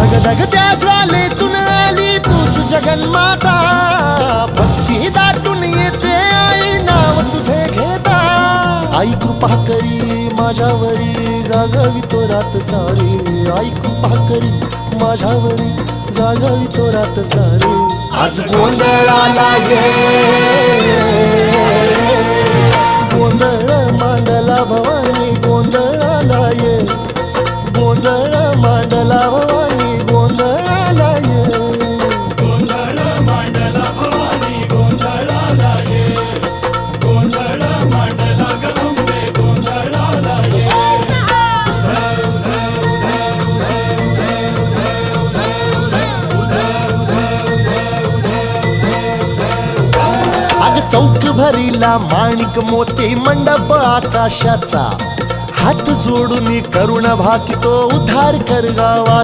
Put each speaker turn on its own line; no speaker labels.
धगधगत्या ज्वालेतून आली तूच जगन्माता, भक्ती दाटून येते आई नाव तुझे घेता. आई कृपा करी माझ्यावरी जागावी तो रात सारी, आई कृपा करी माझ्यावरी जागावी तो रात सारी. आज गोंधळाला ये, गोंधळ मांडला भवानी गोंधळाला ये, गोंधळ मांडला भवानी गोंधळाला ये.
गोंधळ मांडला भवानी गोंधळाला ये, गोंधळ मांडला गंगे गोंधळाला ये.
अग चौक भरीला माणिक मोती मंडप आकाशाचा, हात जोडून करुण भाकितो उद्धार कर गावा.